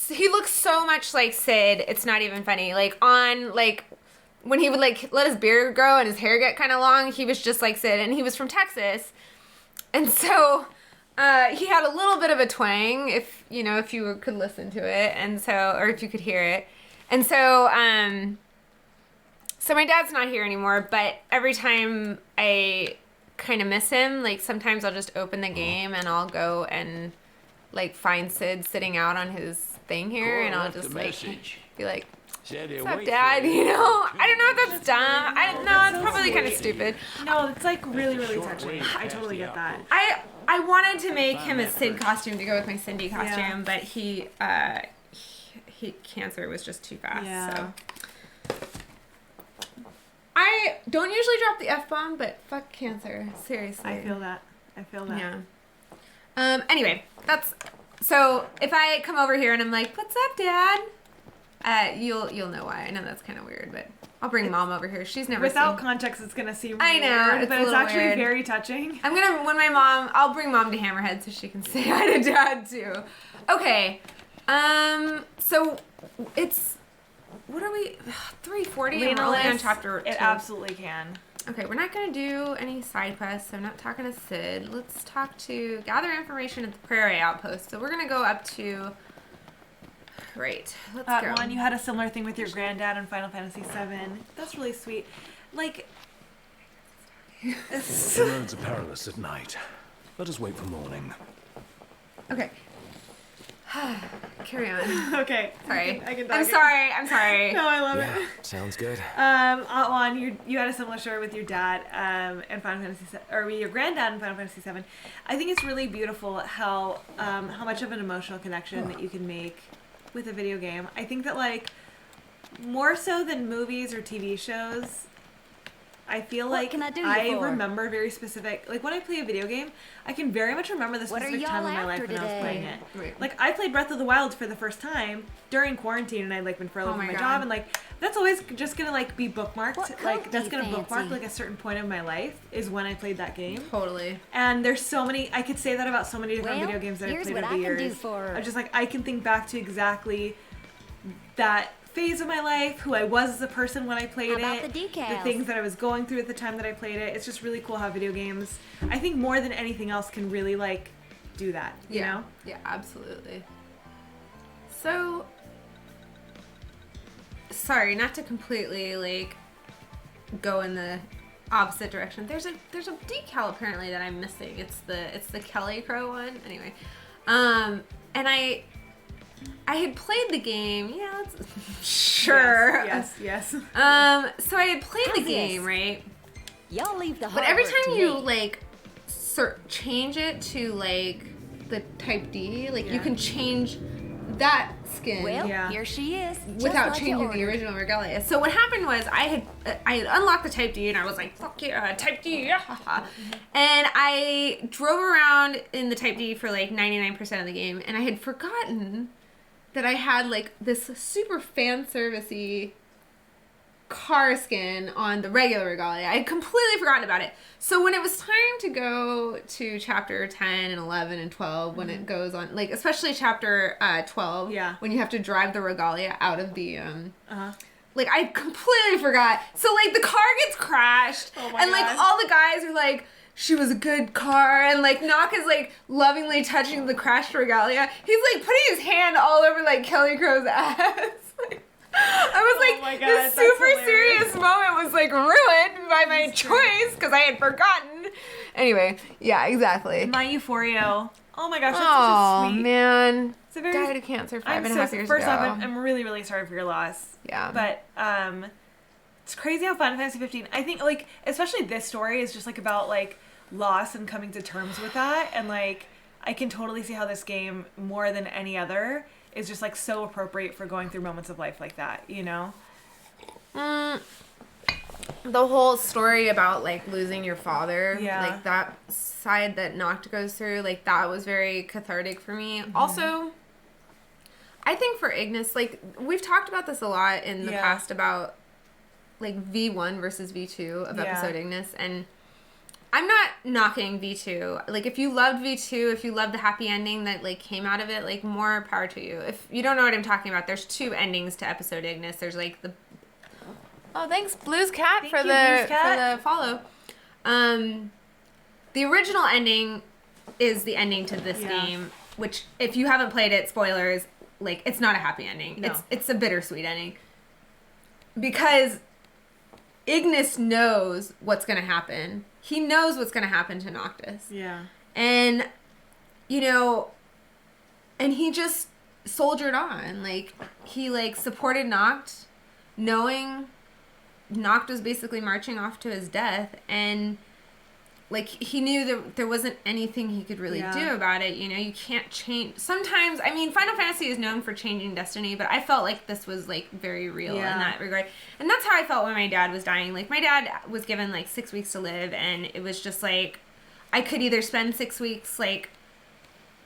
he looks so much like Sid. It's not even funny. Like on like when he would like let his beard grow and his hair get kind of long, he was just like Sid, and he was from Texas, and so he had a little bit of a twang, if you could listen to it, and so or if you could hear it, and so so my dad's not here anymore, but every time I kind of miss him, like sometimes I'll just open the game and I'll go and like find Sid sitting out on his thing here, and I'll just like be like, "What's up, Dad?" I don't know if that's dumb. No, it's probably kind of stupid. No, it's like really, really touching. I totally get that. I wanted to make him a Sid costume to go with my Cindy costume, but he cancer was just too fast. Yeah. So I don't usually drop the F-bomb, but fuck cancer. Seriously. I feel that. Yeah. Anyway, so if I come over here and I'm like, "What's up, Dad?" You'll know why. I know that's kind of weird, but I'll bring Mom over here. She's never without seen... context, it's gonna seem I know, weird, but it's actually weird. Very touching. I'll bring Mom to Hammerhead so she can say hi to Dad too. Okay. So it's what are we? 3:40. We're only on chapter 2. It absolutely can. Okay, we're not going to do any side quests. I'm not talking to Sid. Let's gather information at the Prairie Outpost. So we're going to go up to... Right, let's go. One, you had a similar thing with your granddad in Final Fantasy VII. That's really sweet. Like... The roads are perilous at night. Let us wait for morning. Okay. Carry on. Okay. Sorry. I can I'm sorry. No, I love it. Sounds good. Juan, you had a similar story with your dad in Final Fantasy or your granddad in Final Fantasy VII. I think it's really beautiful how much of an emotional connection that you can make with a video game. I think that like more so than movies or TV shows, I feel like I remember very specific, like when I play a video game, I can very much remember the specific time of my life when I was playing it. Right. Like I played Breath of the Wild for the first time during quarantine, and I'd like been furloughed from my job, and like that's always just gonna like be bookmarked. Like that's gonna bookmark like a certain point of my life is when I played that game. Totally. And there's so many, I could say that about so many different video games that I've played over the years. I'm just like, I can think back to exactly that phase of my life, who I was as a person when I played it, the things that I was going through at the time that I played it. It's just really cool how video games, I think more than anything else, can really like do that, you know? Yeah, absolutely. So, sorry, not to completely like go in the opposite direction. There's a decal apparently that I'm missing. It's the Kelly Crow one. Anyway, and I had played the game. Yeah, sure. Yes. So I had played the game, right? Y'all leave the hard But every work time to you me. like change it to like the type D, like you can change that skin. Well, here she is. Without changing the original regalia. So what happened was I had unlocked the type D and I was like, fuck yeah, type D, yeah. And I drove around in the type D for like 99% of the game, and I had forgotten that I had like this super fan servicey car skin on the regular regalia. I had completely forgotten about it. So when it was time to go to chapter 10 and 11 and 12, when it goes on, like especially chapter 12, when you have to drive the regalia out of the like I completely forgot. So like the car gets crashed, and like all the guys are like, she was a good car, and like Nock is like lovingly touching the crashed regalia. He's like putting his hand all over like Kelly Crow's ass. I was like, this super serious moment was like ruined by my choice because I had forgotten. Anyway, yeah, exactly. My Euphoria. Oh my gosh, that's such a sweet. Man, died of cancer 5.5 years ago. First off, I'm really, really sorry for your loss. Yeah. But it's crazy how Final Fantasy 15. I think like especially this story is just like about like loss and coming to terms with that, and like I can totally see how this game more than any other is just like so appropriate for going through moments of life like that, you know? The whole story about like losing your father, like that side that Noct goes through, like that was very cathartic for me. Also, I think for Ignis, like we've talked about this a lot in the past about like V1 versus V2 of episode Ignis, and I'm not knocking V2. Like, if you loved V2, if you loved the happy ending that, like, came out of it, like, more power to you. If you don't know what I'm talking about, there's 2 endings to episode Ignis. There's, like, the... Oh, thanks, Blues Cat, for the follow. The original ending is the ending to this game, which, if you haven't played it, spoilers, like, it's not a happy ending. No. It's a bittersweet ending. Because Ignis knows what's going to happen. He knows what's going to happen to Noctis. Yeah. And, you know, and he just soldiered on. Like, he, like, supported Noct, knowing Noct was basically marching off to his death. And, like, he knew that there wasn't anything he could really do about it. You know, you can't change. Sometimes, I mean, Final Fantasy is known for changing destiny, but I felt like this was, like, very real in that regard. And that's how I felt when my dad was dying. Like, my dad was given, like, 6 weeks to live, and it was just, like, I could either spend 6 weeks, like,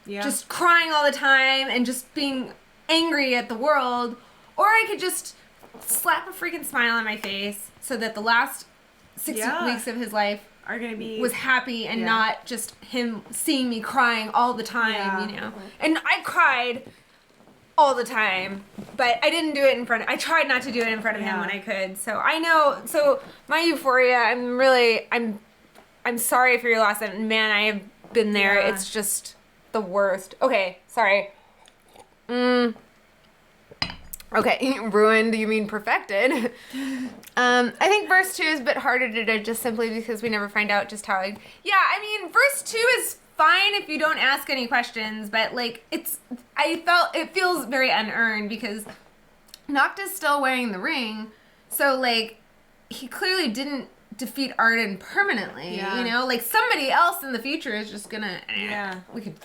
just crying all the time and just being angry at the world, or I could just slap a freaking smile on my face so that the last 6 weeks of his life are gonna be was happy and not just him seeing me crying all the time, you know. And I cried all the time, but I didn't do it in front. I tried not to do it in front of him when I could. So I know. So my euphoria. I'm sorry for your loss, and man, I have been there. It's just the worst. Okay, sorry. Okay, ruined, you mean perfected. I think verse 2 is a bit harder to do just simply because we never find out just how I mean, verse 2 is fine if you don't ask any questions, but, like, it feels very unearned because Noctis is still wearing the ring, so, like, he clearly didn't defeat Ardyn permanently, you know? Like, somebody else in the future is just gonna... we could...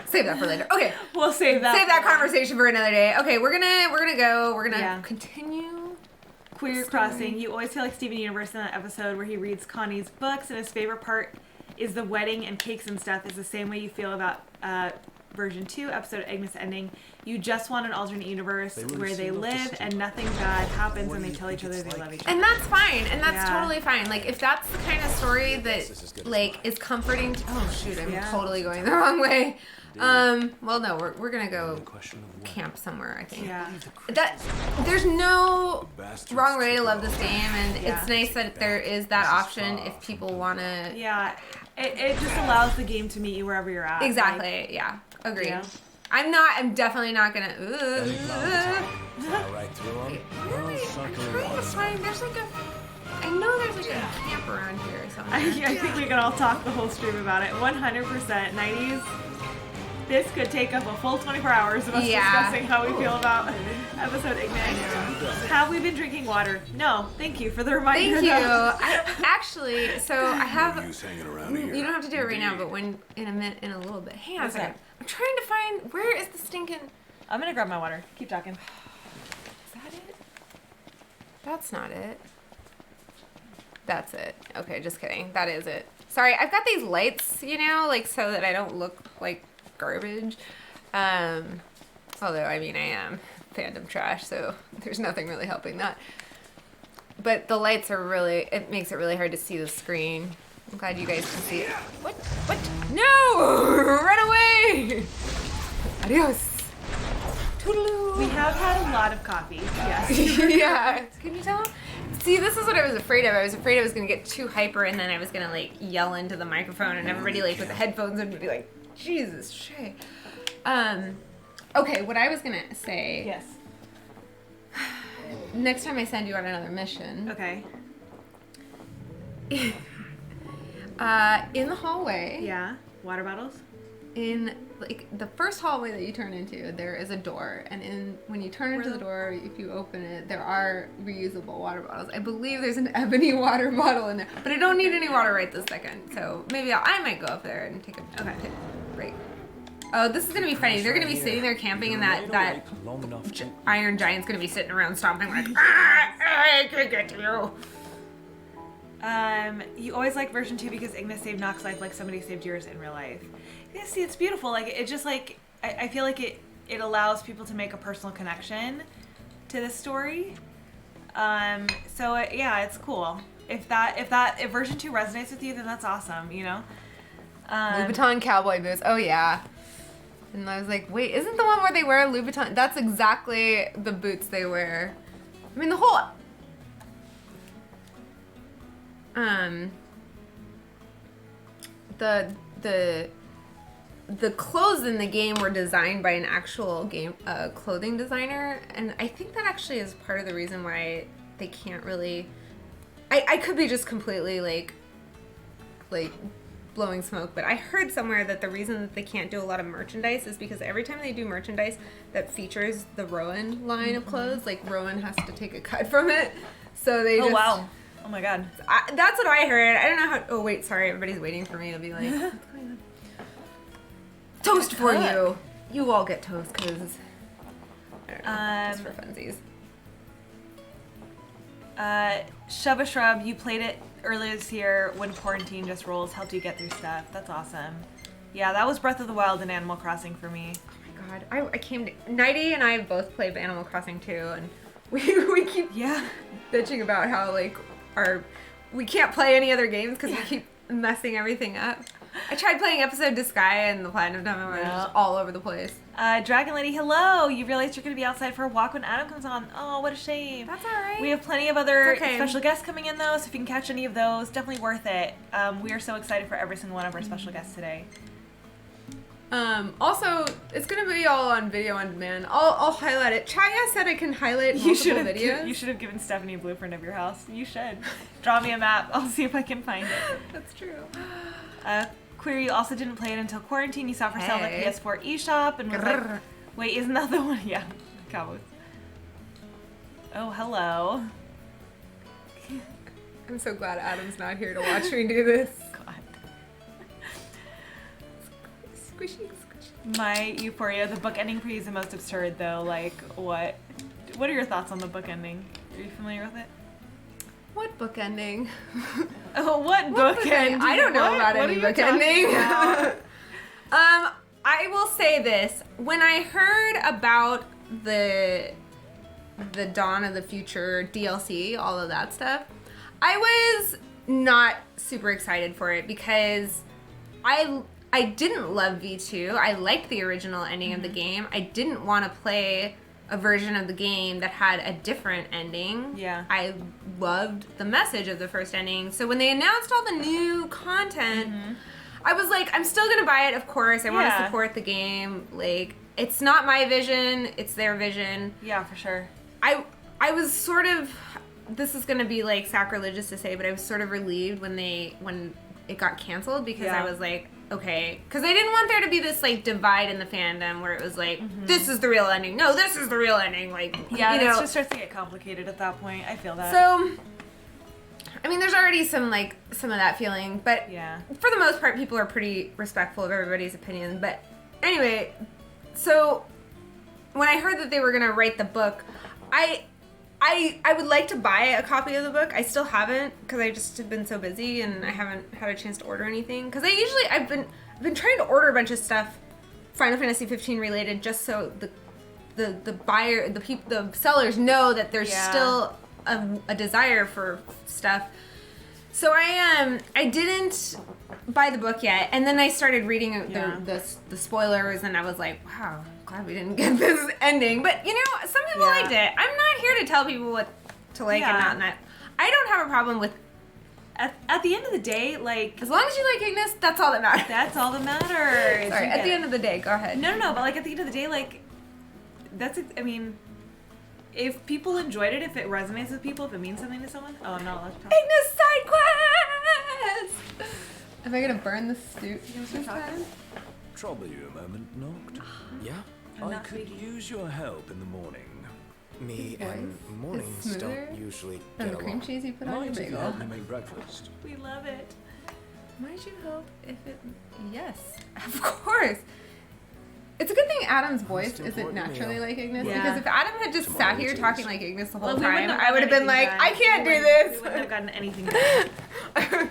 save that for later. Okay. We'll save that. Save that conversation for another day. Okay, we're gonna continue. Queer Crossing. You always feel like Steven Universe in that episode where he reads Connie's books, and his favorite part is the wedding and cakes and stuff is the same way you feel about version 2, episode Ignis ending. You just want an alternate universe where they live and nothing bad happens and they tell each other they love each other. And that's fine. And that's totally fine. Like, if that's the kind of story that, like, is comforting to... Oh, shoot, I'm totally going the wrong way. Well, no, we're gonna go camp somewhere, I think. Yeah. There's no wrong way to love this game, and it's nice that there is that option if people wanna... Yeah, it just allows the game to meet you wherever you're at. Exactly, like, yeah. Agreed. Yeah. I'm definitely not gonna... Right through them. Really? I'm trying to find... There's like a... I know there's like a camp around here or something. I think we can all talk the whole stream about it. 100%. 90s. This could take up a full 24 hours of us discussing how we feel about episode Ignis. Have we been drinking water? No. Thank you for the reminder. Thank you. I have... You don't have to do it right now, but in a little bit. Hang on a second. I'm trying to find... Where is the stinking... I'm gonna grab my water. Keep talking. Is that it? That's not it. That's it. Okay, just kidding. That is it. Sorry, I've got these lights, you know, like, so that I don't look like garbage. Although, I mean, I am fandom trash, so there's nothing really helping that. But the lights are really... It makes it really hard to see the screen. I'm glad you guys can see it. What? No! Run away! Adios. Toodaloo. We have had a lot of coffee. Yes. Yeah. Can you tell? See, this is what I was afraid of. I was afraid I was going to get too hyper and then I was going to, like, yell into the microphone and everybody, like, with the headphones would be like, Jesus, Shay. Okay, what I was going to say... Yes. Next time I send you on another mission... Okay. In the hallway... Yeah. Water bottles? In, like, the first hallway that you turn into, there is a door, and when you turn into the door, if you open it, there are reusable water bottles. I believe there's an ebony water bottle in there, but I don't need any water right this second, so maybe I might go up there and take a break. Oh, this is gonna be funny. They're gonna be sitting there camping, and that iron giant's gonna be sitting around stomping like, I can't get to you. You always like version 2 because Ignis saved Noct's life like somebody saved yours in real life. Yeah, see, it's beautiful. Like, it just, like, I feel like it allows people to make a personal connection to this story. Yeah, it's cool. If version 2 resonates with you, then that's awesome, you know? Louboutin cowboy boots. Oh, yeah. And I was like, wait, isn't the one where they wear Louboutin? That's exactly the boots they wear. I mean, the whole... The clothes in the game were designed by an actual game clothing designer, and I think that actually is part of the reason why they can't really... I could be just completely, like blowing smoke, but I heard somewhere that the reason that they can't do a lot of merchandise is because every time they do merchandise that features the Rowan line of clothes, like Rowan has to take a cut from it. So they just... Oh, wow. Oh, my God. That's what I heard. I don't know how... Oh, wait, sorry. Everybody's waiting for me to be like, what's going on? Toast for you. You all get toast, because... I don't know, just for funsies. Shove a Shrub, you played it earlier this year when quarantine just rolls, helped you get through stuff. That's awesome. Yeah, that was Breath of the Wild and Animal Crossing for me. Oh my god, I came to... Nighty and I both played Animal Crossing too, and we keep bitching about how, like, we can't play any other games because we keep messing everything up. I tried playing Episode to Sky and the Platinum Diamond was just all over the place. Dragon Lady, hello! You realized you're going to be outside for a walk when Adam comes on. Oh, what a shame. That's alright. We have plenty of other special guests coming in, though, so if you can catch any of those, definitely worth it. We are so excited for every single one of our special guests today. Also, it's going to be all on video on demand. I'll highlight it. Chaya said I can highlight multiple videos. You should have given Stephanie a blueprint of your house. You should. Draw me a map. I'll see if I can find it. That's true. Query, you also didn't play it until quarantine. You saw it for sale at the PS4 eShop and was like, wait, isn't that the one? Yeah, Cowboys. Oh, hello. I'm so glad Adam's not here to watch me do this. God. Squishy. My Euphoria, the book ending for you is the most absurd, though. Like, what are your thoughts on the book ending? Are you familiar with it? What book ending? Oh, what book ending? I don't know about any book ending. I will say this. When I heard about the Dawn of the Future DLC, all of that stuff, I was not super excited for it because I didn't love V2. I liked the original ending of the game. I didn't want to play a version of the game that had a different ending. Yeah. I loved the message of the first ending. So when they announced all the new content, I was like, I'm still gonna buy it, of course. I want to support the game. Like, it's not my vision, it's their vision. Yeah, for sure. I was sort of, this is gonna be like sacrilegious to say, but I was sort of relieved when it got canceled because I was like, okay, because I didn't want there to be this like divide in the fandom where it was like, this is the real ending. No, this is the real ending. Like, yeah, you it know, just starts to get complicated at that point. I feel that. So, I mean, there's already some of that feeling, but for the most part, people are pretty respectful of everybody's opinion. But anyway, so when I heard that they were gonna write the book, I would like to buy a copy of the book. I still haven't because I just have been so busy and I haven't had a chance to order anything. Because I've been trying to order a bunch of stuff, Final Fantasy 15 related, just so the buyer, the sellers know that there's still a desire for stuff. So I didn't buy the book yet, and then I started reading the spoilers, and I was like, wow, I'm glad we didn't get this ending. But you know, some people liked it. I'm not here to tell people what to like and not. I don't have a problem with. At the end of the day, like, as long as you like Ignis, that's all that matters. That's all that matters. Sorry, at the end of the day, go ahead. No, but like at the end of the day, like, I mean, if people enjoyed it, if it resonates with people, if it means something to someone. Oh, I'm not allowed to talk. Ignis side quest! Am I gonna burn the stew this time? Trouble you a moment, Noct? Yeah? I could use your help in the morning. Me and mornings don't usually and get the cream along. cheese you put on your Might if you bagel. help me make breakfast. We love it. Might you help if it... Yes, of course. It's a good thing Adam's voice isn't naturally like Ignis, because if Adam had just sat here talking like Ignis the whole time, I would have been like, I can't do this. We wouldn't have gotten anything done.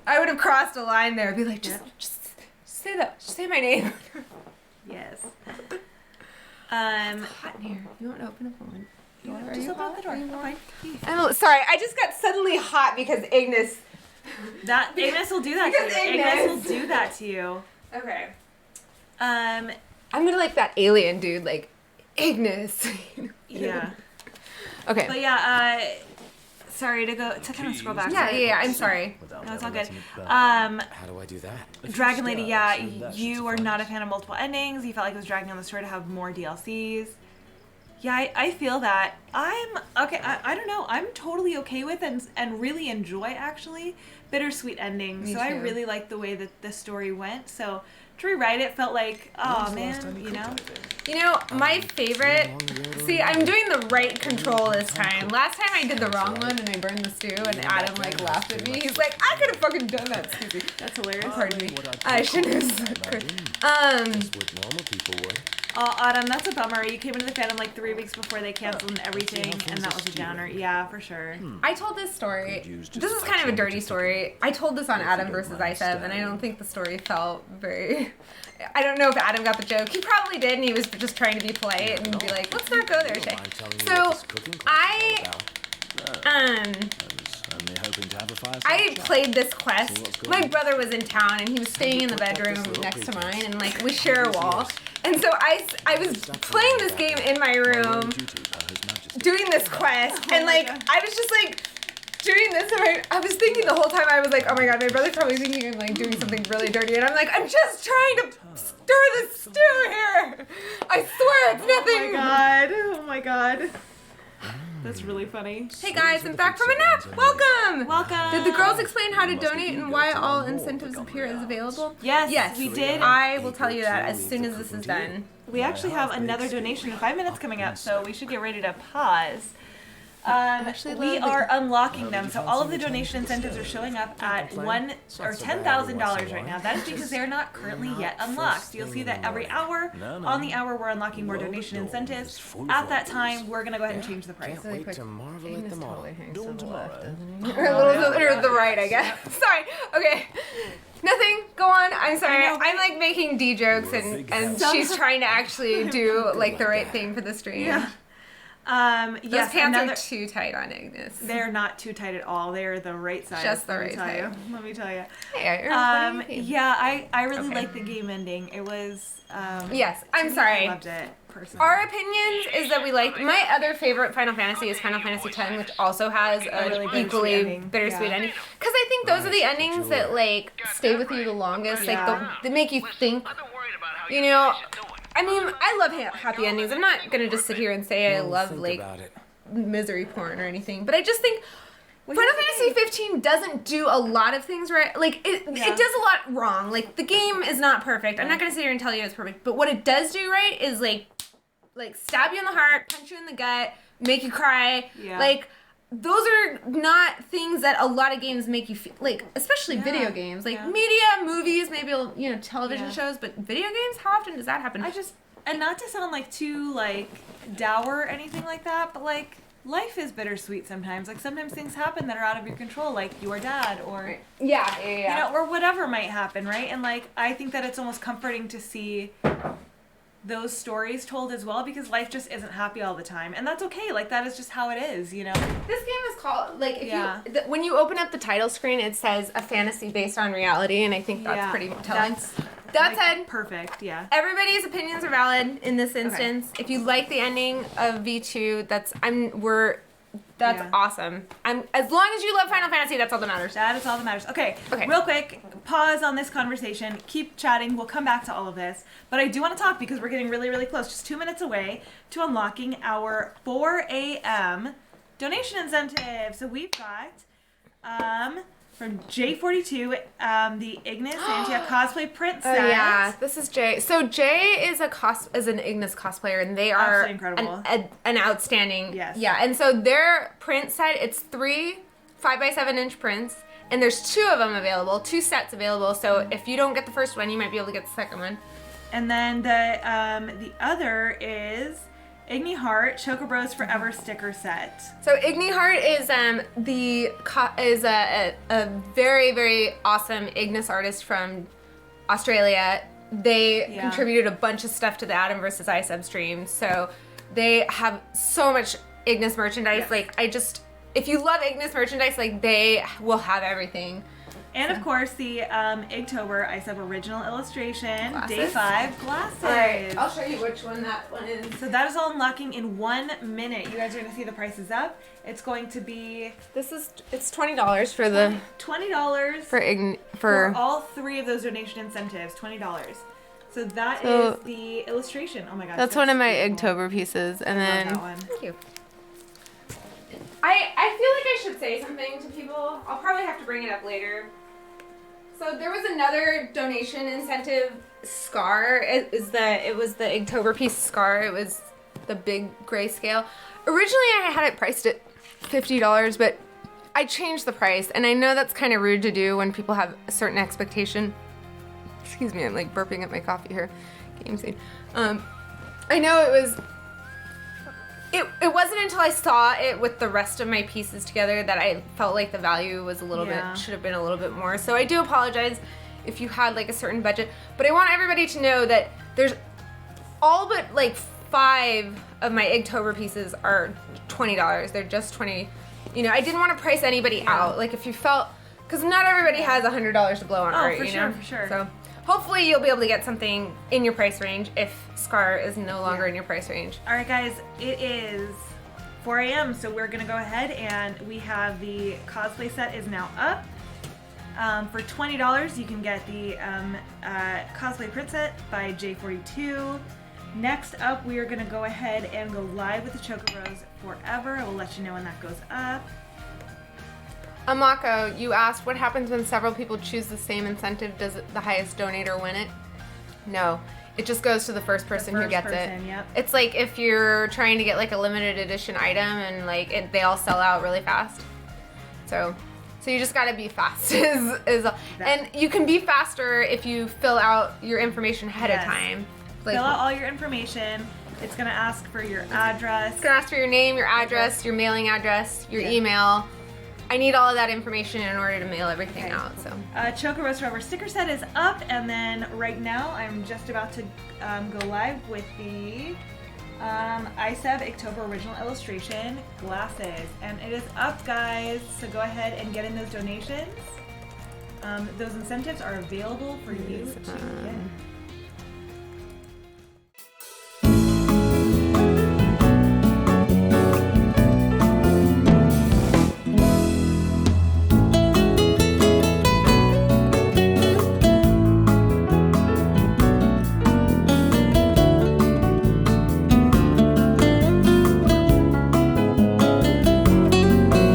I would have crossed a line there and be like, just say that. Just say my name. Yes. It's hot in here. You want to open up one? Just open up the door. Okay. Sorry, I just got suddenly hot because Ignis. Ignis will do that to you. Ignis will do that to you. Okay. Um, I'm gonna like that alien dude, like Ignis. yeah. Okay. But yeah, sorry to kind of scroll back. Yeah, I'm sorry. No, it's all good. How do I do that? Dragon Lady, you are not a fan of multiple endings. You felt like it was dragging on the story to have more DLCs. Yeah, I feel that. I don't know. I'm totally okay with and really enjoy, actually, bittersweet endings. Me so I too. really like the way that the story went. So to rewrite it felt like, oh man, you know? You know, my favorite... See, I'm doing the right control this time. Last time I did the wrong one and I burned the stew and Adam, like, laughed at me. He's like, I could have fucking done that, excuse me. That's hilarious. Pardon me. I shouldn't have said Just what normal people would. Oh, Adam, that's a bummer. You came into the fandom like 3 weeks before they canceled and everything, and that was a downer. Yeah, for sure. I told this story. This is kind of a dirty story. I told this on Adam versus ISEB, and I don't think the story felt very... I don't know if Adam got the joke. He probably did, and he was just trying to be polite and be like, let's not go there, Shay. So, I played this quest. My brother was in town, and he was staying in the bedroom next to mine, and like we share a wall. And so I was playing this game in my room, doing this quest, and like I was just like doing this, and I was thinking the whole time, I was like, oh my god, my brother's probably thinking I'm like doing something really dirty, and I'm like, I'm just trying to stir the stew here. I swear it's nothing. Oh my god. That's really funny. Hey guys, I'm back from a nap. Welcome. Welcome. Did the girls explain how to donate and why all incentives appear as available? Yes, we did. I will tell you that as soon as this is done. We actually have another donation in 5 minutes coming up, so we should get ready to pause. We are unlocking them, so all of the donation incentives are showing up at $10,000 right now. That is because they're not currently yet unlocked. So you'll see that every hour, on the hour, we're unlocking more donation incentives. At that time, we're gonna go ahead and change the price. Wait to marvel at them all. Or a little bit to the right, I guess. Sorry. Okay. Nothing. Go on. I'm sorry. I'm like making D jokes, and she's trying to actually do like the right thing for the stream. Yeah. Those pants are too tight on Ignis. They're not too tight at all. They're the right size. Just the right size. size. Let me tell you. Hey, yeah, I really liked the game ending. It was. Yes, I'm sorry. I loved it personally. Our opinions is that we like. My other favorite Final Fantasy is Final Fantasy X, which also has a really equally bittersweet ending. Because I think those are the endings that like stay with you the longest. Yeah. Like they make you think. You know. I mean, I love happy endings. I'm not gonna just sit here and say I love like misery porn or anything, but I just think Final Fantasy 15 doesn't do a lot of things right. Like it does a lot wrong. Like the game is not perfect. I'm not gonna sit here and tell you it's perfect, but what it does do right is like stab you in the heart, punch you in the gut, make you cry. Yeah. Like those are not things that a lot of games make you feel, like, especially video games. Like, media, movies, maybe, television shows, but video games, how often does that happen? And not to sound, like, too, like, dour or anything like that, but, like, life is bittersweet sometimes. Like, sometimes things happen that are out of your control, like your dad or... Yeah. or whatever might happen, right? And, like, I think that it's almost comforting to see those stories told as well, because life just isn't happy all the time, and that's okay. Like that is just how it is, you know. This game is called when you open up the title screen, it says a fantasy based on reality, and I think that's pretty telling. That said, perfect. Yeah. Everybody's opinions are valid in this instance. Okay. If you like the ending of V2, that's awesome. As long as you love Final Fantasy, that's all that matters. That is all that matters. Okay. Real quick, pause on this conversation. Keep chatting. We'll come back to all of this. But I do want to talk because we're getting really, really close. Just 2 minutes away to unlocking our 4 a.m. donation incentive. So we've got from J42, the Ignis Scientia cosplay print set. Oh yeah, this is Jay. So Jay is an Ignis cosplayer, and they are incredible. An outstanding. Yes. Yeah, and so their print set, it's 3 5x7-inch prints, and there's 2 of them available, 2 sets available. So if you don't get the first one, you might be able to get the second one. And then the other is Igni Heart Chocobros Forever sticker set. So Igni Heart is a very, very awesome Ignis artist from Australia. They contributed a bunch of stuff to the Adam versus ISEB stream, so they have so much Ignis merchandise. Yes. Like, if you love Ignis merchandise, like, they will have everything. And of course, the Inktober ISEB original illustration, Glasses? Day 5 glasses. All right, I'll show you which one that one is. So that is all unlocking in 1 minute. You guys are gonna see the prices up. It's going to be It's $20 for the $20 for all 3 of those donation incentives. $20. So that is the illustration. Oh my gosh. That's one of my Inktober pieces, and then that one. Thank you. I feel like I should say something to people. I'll probably have to bring it up later. So there was another donation incentive scar. It was the Inktober piece scar. It was the big grayscale. Originally I had it priced at $50, but I changed the price, and I know that's kind of rude to do when people have a certain expectation. Excuse me, I'm like burping at my coffee here. Game scene. I know it wasn't until I saw it with the rest of my pieces together that I felt like the value was a little bit, should have been a little bit more. So I do apologize if you had like a certain budget, but I want everybody to know that there's all but like 5 of my Inktober pieces are $20. They're just 20. You know, I didn't want to price anybody out. Like if you felt, because not everybody has $100 to blow on art, for you sure, know? for sure. So hopefully you'll be able to get something in your price range if Scar is no longer in your price range. All right, guys, it is 4 a.m., so we're gonna go ahead and we have the cosplay set is now up. For $20, you can get the cosplay print set by J42. Next up, we are gonna go ahead and go live with the Chocoros Forever. I will let you know when that goes up. Amako, you asked what happens when several people choose the same incentive. Does the highest donator win it? No. It just goes to the first person who gets it. Yep. It's like if you're trying to get like a limited edition item and like they all sell out really fast. So you just gotta be fast. And you can be faster if you fill out your information ahead of time. Like, fill out all your information. It's gonna ask for your address. It's gonna ask for your name, your address, your mailing address, your email. I need all of that information in order to mail everything out. So Chocoros Forever sticker set is up, and then right now I'm just about to go live with the ISEB Inktober original illustration glasses, and it is up, guys. So go ahead and get in those donations. Those incentives are available for you to get.